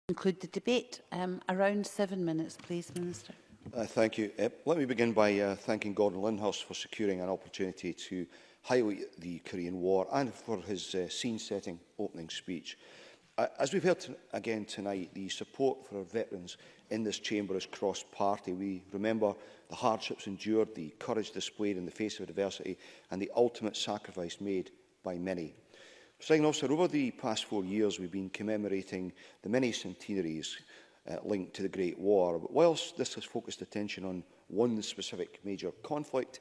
Conclude the debate. Around 7 minutes, please, Minister. Thank you. Let me begin by thanking Gordon Lyndhurst for securing an opportunity to highlight the Korean War and for his scene-setting opening speech. As we've heard again tonight, the support for our veterans in this chamber is cross-party. We remember the hardships endured, the courage displayed in the face of adversity and the ultimate sacrifice made by many. Presiding Officer, over the past 4 years we've been commemorating the many centenaries linked to the Great War. But whilst this has focused attention on one specific major conflict,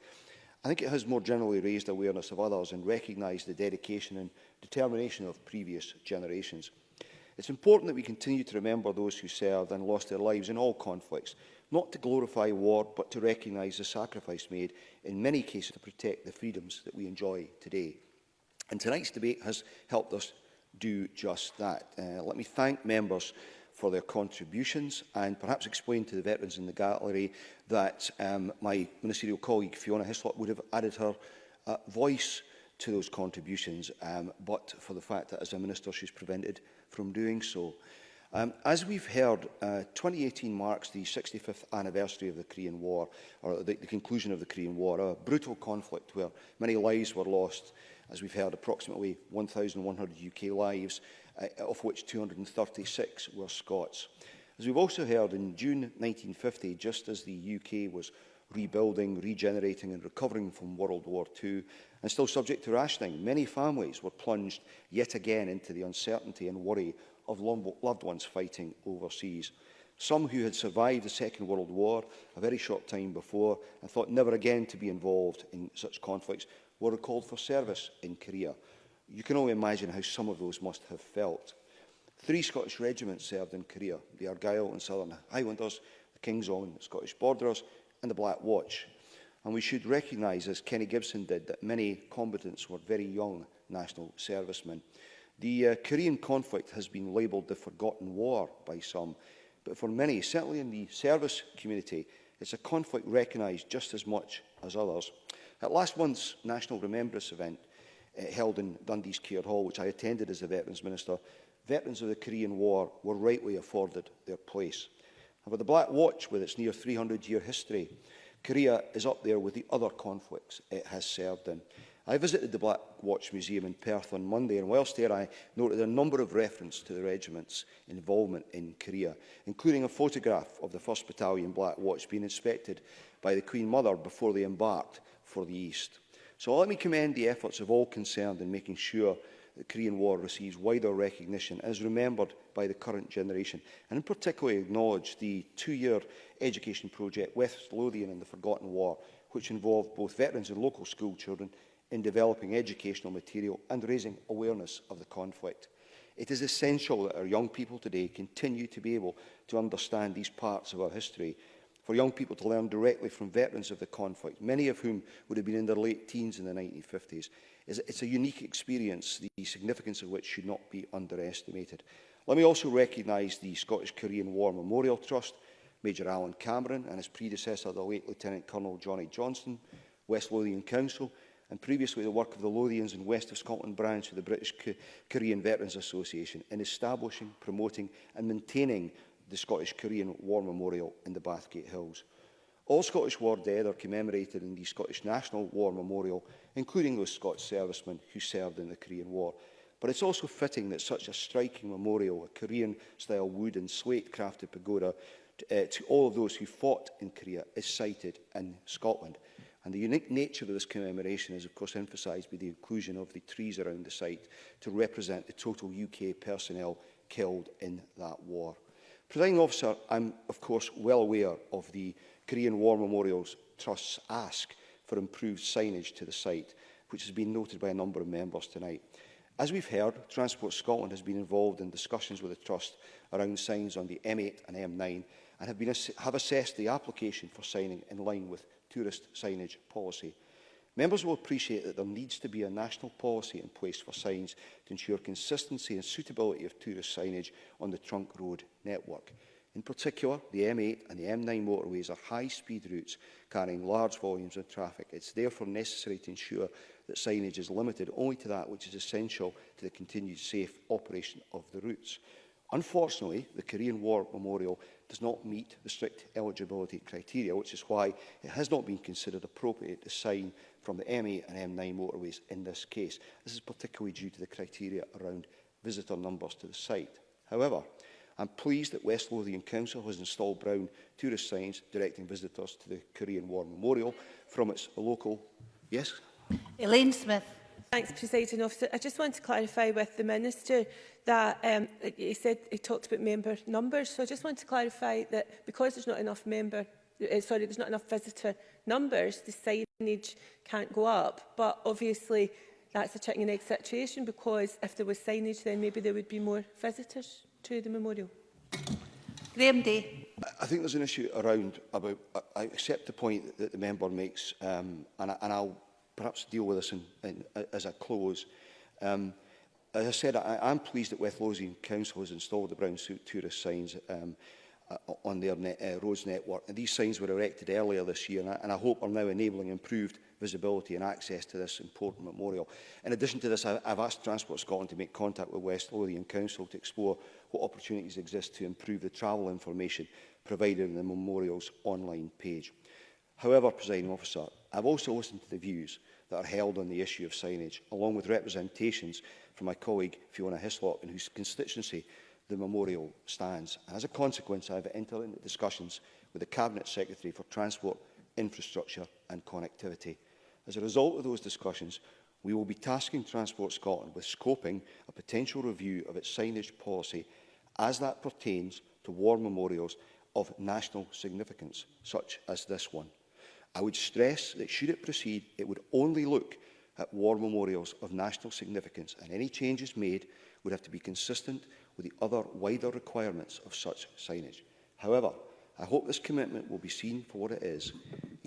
I think it has more generally raised awareness of others and recognised the dedication and determination of previous generations. It's important that we continue to remember those who served and lost their lives in all conflicts, not to glorify war, but to recognise the sacrifice made, in many cases, to protect the freedoms that we enjoy today. And tonight's debate has helped us do just that. Let me thank members for their contributions and perhaps explain to the veterans in the gallery that my ministerial colleague Fiona Hislop would have added her voice to those contributions, but for the fact that as a minister she's prevented from doing so. As we've heard, 2018 marks the 65th anniversary of the Korean War, or the conclusion of the Korean War, a brutal conflict where many lives were lost. As we've heard, approximately 1,100 UK lives, of which 236 were Scots. As we've also heard, in June 1950, just as the UK was rebuilding, regenerating and recovering from World War II, and still subject to rationing, many families were plunged yet again into the uncertainty and worry of loved ones fighting overseas. Some who had survived the Second World War a very short time before and thought never again to be involved in such conflicts were recalled for service in Korea. You can only imagine how some of those must have felt. 3 Scottish regiments served in Korea: the Argyll and Southern Highlanders, the King's Own Scottish Borderers and the Black Watch. And we should recognise, as Kenny Gibson did, that many combatants were very young national servicemen. The Korean conflict has been labelled the Forgotten War by some, but for many, certainly in the service community, it's a conflict recognised just as much as others. At last month's National Remembrance event, held in Dundee's Caird Hall, which I attended as a Veterans Minister, veterans of the Korean War were rightly afforded their place. And with the Black Watch, with its near 300-year history, Korea is up there with the other conflicts it has served in. I visited the Black Watch Museum in Perth on Monday, and whilst there I noted a number of references to the regiment's involvement in Korea, including a photograph of the 1st Battalion Black Watch being inspected by the Queen Mother before they embarked for the East. So let me commend the efforts of all concerned in making sure the Korean War receives wider recognition and is remembered by the current generation, and in particular acknowledge the 2-year education project West Lothian and the Forgotten War, which involved both veterans and local school children in developing educational material and raising awareness of the conflict. It is essential that our young people today continue to be able to understand these parts of our history, for young people to learn directly from veterans of the conflict, many of whom would have been in their late teens in the 1950s. It's a unique experience, the significance of which should not be underestimated. Let me also recognise the Scottish Korean War Memorial Trust, Major Alan Cameron and his predecessor, the late Lieutenant Colonel Johnny Johnston, West Lothian Council, and previously the work of the Lothians and West of Scotland branch of the British Korean Veterans Association in establishing, promoting and maintaining the Scottish Korean War Memorial in the Bathgate Hills. All Scottish war dead are commemorated in the Scottish National War Memorial, including those Scots servicemen who served in the Korean War. But it's also fitting that such a striking memorial, a Korean-style wood and slate-crafted pagoda to all of those who fought in Korea, is sited in Scotland. And the unique nature of this commemoration is, of course, emphasised by the inclusion of the trees around the site to represent the total UK personnel killed in that war. Presiding Officer, I'm, of course, well aware of the Korean War Memorials Trust's ask for improved signage to the site, which has been noted by a number of members tonight. As we've heard, Transport Scotland has been involved in discussions with the Trust around signs on the M8 and M9 and have assessed the application for signing in line with tourist signage policy. Members will appreciate that there needs to be a national policy in place for signs to ensure consistency and suitability of tourist signage on the trunk road network. In particular, the M8 and the M9 motorways are high-speed routes carrying large volumes of traffic. It's therefore necessary to ensure that signage is limited only to that which is essential to the continued safe operation of the routes. Unfortunately, the Korean War Memorial does not meet the strict eligibility criteria, which is why it has not been considered appropriate to sign from the M8 and M9 motorways in this case. This is particularly due to the criteria around visitor numbers to the site. However, I'm pleased that West Lothian Council has installed brown tourist signs directing visitors to the Korean War Memorial from its local... Yes? Elaine Smith. Thanks, Presiding Officer. I just want to clarify with the Minister that he said he talked about member numbers. So I just want to clarify that because there's not enough there's not enough visitor numbers, the signage can't go up. But obviously that's a chicken and egg situation, because if there was signage, then maybe there would be more visitors to the memorial. Graham Day. I think there's an issue around about... I accept the point that the member makes, and I'll perhaps deal with this as I close. As I said, I am pleased that West Lothian Council has installed the brown tourist signs on their roads network. And these signs were erected earlier this year, and I hope are now enabling improved visibility and access to this important memorial. In addition to this, I've asked Transport Scotland to make contact with West Lothian Council to explore what opportunities exist to improve the travel information provided in the memorial's online page. However, Presiding Officer, I've also listened to the views that are held on the issue of signage, along with representations from my colleague Fiona Hislop, in whose constituency the memorial stands. And as a consequence, I have entered into discussions with the Cabinet Secretary for Transport, Infrastructure and Connectivity. As a result of those discussions, we will be tasking Transport Scotland with scoping a potential review of its signage policy as that pertains to war memorials of national significance, such as this one. I would stress that should it proceed, it would only look at war memorials of national significance, and any changes made would have to be consistent with the other wider requirements of such signage. However, I hope this commitment will be seen for what it is,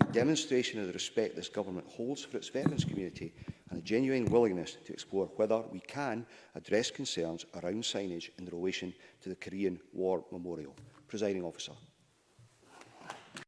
a demonstration of the respect this government holds for its veterans community and a genuine willingness to explore whether we can address concerns around signage in relation to the Korean War Memorial. Presiding Officer.